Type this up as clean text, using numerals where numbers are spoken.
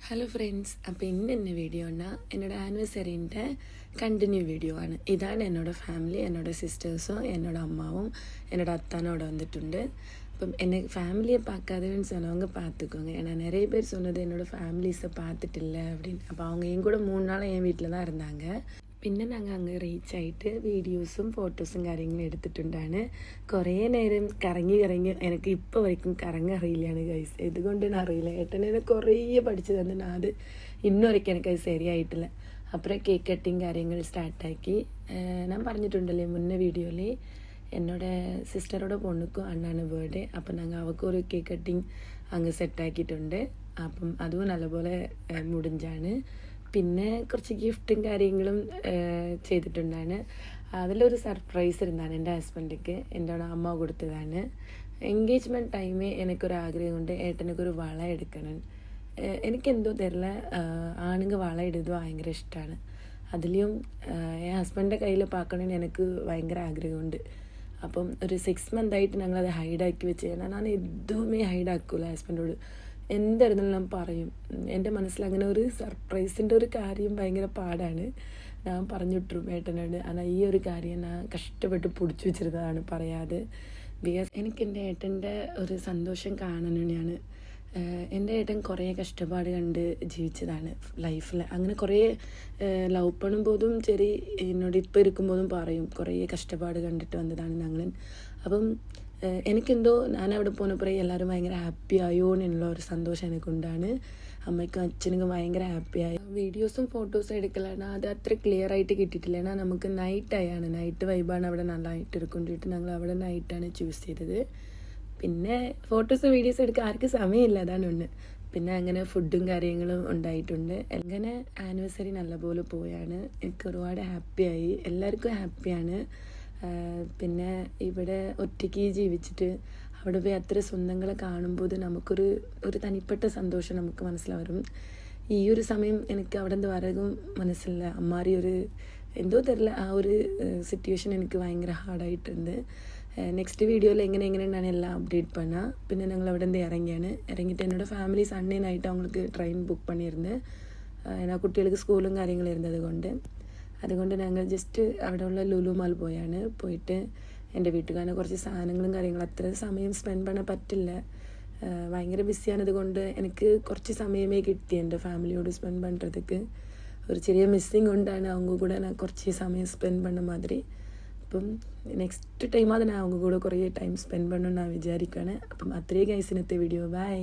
Hello friends, അപ്പോൾ ഇന്ന് എന്നെ വീഡിയോ ആണ് എന്നോട് ആനിവേഴ്സറിൻ്റെ കണ്ടിന്യൂ വീഡിയോ ആണ്. ഇതാണ് എന്നോട് ഫാമിലി, എന്നോട് സിസ്റ്റേഴ്സും എന്നോട് അമ്മാവും എന്നോട് അത്താനും അവിടെ വന്നിട്ടുണ്ട്. അപ്പം എന്നെ ஃபேமிலியை பார்க்காதவன்னு சொன்னவங்க பார்த்துக்கோங்க. ஏன்னா நிறைய பேர் சொன்னது என்னோட ஃபேமிலிஸை பார்த்துட்டில்ல அப்படின்னு. அப்போ அவங்க என் கூட 3 நாள் என் வீட்டில் தான் இருந்தாங்க. പിന്നെ ഞങ്ങൾ അങ്ങ് റീച്ച് ആയിട്ട് വീഡിയോസും ഫോട്ടോസും കാര്യങ്ങളും എടുത്തിട്ടുണ്ടാണ്. കുറേ നേരം കറങ്ങി എനിക്ക് ഇപ്പോൾ വரைக்கும் കറങ്ങറിയില്ലാണ് ഗൈസ്. എന്തുകൊണ്ടാണ് അറിയില്ല. ഏട്ടനെ കുറേ പഠിച്ചു തന്നിട്ട് അത് ഇന്നുവരെയ്ക്കും എനിക്കത് ശരിയായിട്ടില്ല. അപ്പുറം കേക്ക് കട്ടിങ് കാര്യങ്ങൾ സ്റ്റാർട്ടാക്കി. ഞാൻ പറഞ്ഞിട്ടുണ്ടല്ലേ മുന്നേ വീഡിയോയിൽ എന്നോട് സിസ്റ്ററുടെ പൊണ്ണുക്കും അണ്ണാണ് ബർത്ത്ഡേ. അപ്പം ഞങ്ങൾ അവൾക്കൊരു കേക്ക് കട്ടിങ് അങ്ങ് സെറ്റാക്കിയിട്ടുണ്ട്. അപ്പം അതും നല്ലപോലെ മുടിഞ്ചാണ്. പിന്നെ കുറച്ച് ഗിഫ്റ്റും കാര്യങ്ങളും ചെയ്തിട്ടുണ്ടാണ്. അതിലൊരു സർപ്രൈസ് ഇരുന്നാണ് എൻ്റെ ഹസ്ബൻഡിക്ക് എൻ്റെ അമ്മ കൊടുത്തതാണ്. എൻഗേജ്മെൻറ്റ് ടൈമിൽ എനിക്കൊരാഗ്രഹമുണ്ട്, ഏട്ടനൊരു വള എടുക്കണം. എനിക്കെന്തോ തരില്ല, ആണുങ്ങൾ വള ഇടുന്നത് ഭയങ്കര ഇഷ്ടമാണ്. അതിലും എൻ്റെ ഹസ്ബൻഡിൻ്റെ കയ്യിൽ പാക്കണമെന്ന് എനിക്ക് ഭയങ്കര ആഗ്രഹമുണ്ട്. അപ്പം ഒരു 6 മന്തായിട്ട് ഞങ്ങളത് ഹൈഡാക്കി വെച്ച്. ഞാൻ എതുവുമേ ഹൈഡാക്കൂല ഹസ്ബൻഡോട്. എന്തായിരുന്നാലും ഞാൻ പറയും. എൻ്റെ മനസ്സിൽ അങ്ങനെ ഒരു സർപ്രൈസിൻ്റെ ഒരു കാര്യം ഭയങ്കര പാടാണ്. ഞാൻ പറഞ്ഞിട്ടും ഏട്ടനോട്. എന്നാൽ ഈ ഒരു കാര്യം ഞാൻ കഷ്ടപ്പെട്ട് പിടിച്ചു വെച്ചിരുന്നതാണ് പറയാതെ. ബിക്കോസ് എനിക്ക് എൻ്റെ ഏട്ടൻ്റെ ഒരു സന്തോഷം കാണണമെന്നാണ്. എൻ്റെ ഏട്ടൻ കുറേ കഷ്ടപ്പാട് കണ്ട് ജീവിച്ചതാണ് ലൈഫിൽ. അങ്ങനെ കുറേ ലവ് പണുമ്പോഴും ശരി എന്നോട് ഇപ്പോൾ ഇരിക്കുമ്പോഴും പറയും കുറേ കഷ്ടപ്പാട് കണ്ടിട്ട് വന്നതാണ് ഞങ്ങൾ. അപ്പം എനിക്കെന്തോ ഞാൻ അവിടെ പോന്നപ്പോൾ എല്ലാവരും ഭയങ്കര ഹാപ്പി ആയോ എന്നുള്ള ഒരു സന്തോഷം എനിക്കുണ്ടാണ്. അമ്മയ്ക്കും അച്ഛനും ഭയങ്കര ഹാപ്പിയായി. വീഡിയോസും ഫോട്ടോസും എടുക്കലാണ് അത് അത്ര ക്ലിയർ ആയിട്ട് കിട്ടിയിട്ടില്ല. എന്നാൽ നമുക്ക് നൈറ്റായാണ്, നൈറ്റ് വൈബാണ് അവിടെ നല്ലതായിട്ട് എടുക്കൊണ്ടിട്ട് ഞങ്ങൾ അവിടെ നൈറ്റാണ് ചൂസ് ചെയ്തത്. പിന്നെ ഫോട്ടോസും വീഡിയോസും എടുക്കാൻ ആർക്കും സമയമില്ല, അതാണ് ഒന്ന്. പിന്നെ അങ്ങനെ ഫുഡും കാര്യങ്ങളും ഉണ്ടായിട്ടുണ്ട്. അങ്ങനെ ആനിവേഴ്സറി നല്ലപോലെ പോയാണ്. എനിക്ക് ഒരുപാട് ഹാപ്പിയായി, എല്ലാവർക്കും ഹാപ്പിയാണ്. പിന്നെ ഇവിടെ ഒറ്റയ്ക്ക് ജീവിച്ചിട്ട് അവിടെ പോയി അത്ര സ്വന്തങ്ങളെ കാണുമ്പോൾ നമുക്കൊരു തനിപ്പെട്ട സന്തോഷം നമുക്ക് മനസ്സിലാവും. ഈ ഒരു സമയം എനിക്ക് അവിടെ നിന്ന് വരകും മനസ്സില്ല. അമ്മാരി എന്തോ തരില്ല, ആ ഒരു സിറ്റുവേഷൻ എനിക്ക് ഭയങ്കര ഹാർഡായിട്ടുണ്ട്. നെക്സ്റ്റ് വീഡിയോയിൽ എങ്ങനെയാണ് എല്ലാം അപ്ഡേറ്റ് பண்ணால். പിന്നെ ഞങ്ങൾ അവിടെ നിന്ന് ഇറങ്ങിയിട്ട് എന്നോട് ഫാമിലി സൺഡേ നൈറ്റ് അവങ്ങൾക്ക് ട്രെയിൻ ബുക്ക് பண்ணிയിരുന്നു. എന്നാൽ കുട്ടികൾക്ക് സ്കൂളും കാര്യങ്ങളും ഇരുന്നത് അതുകൊണ്ട് ഞങ്ങൾ ജസ്റ്റ് അവിടെയുള്ള ലുലു മാൾ പോയിട്ട് എൻ്റെ വീട്ടുകാരനെ കുറച്ച് സാധനങ്ങളും കാര്യങ്ങളും അത്ര സമയം സ്പെൻഡ് ചെയ്യാൻ പറ്റില്ല. ഭയങ്കര ബിസിയാണത് കൊണ്ട് എനിക്ക് കുറച്ച് സമയമേ കിട്ടി എൻ്റെ ഫാമിലിയോട് സ്പെൻഡ് பண்ணுறதுக்கு. ഒരു ചെറിയ മിസ്സിങ് കൊണ്ടാണ് அவங்க கூட நான் കുറച്ച് സമയം സ്പെൻഡ് பண்ண மாதிரி. അപ്പം നെക്സ്റ്റ് ടൈം അത് ഞാൻ அவங்க கூட കുറേ ടൈം സ്പെൻഡ് பண்ணணும்னு நான் വിചാരിക്കുകയാണ്. അപ്പം അത്രയും ഗൈസ് ഇന്നത്തെ വീഡിയോ. ബൈ.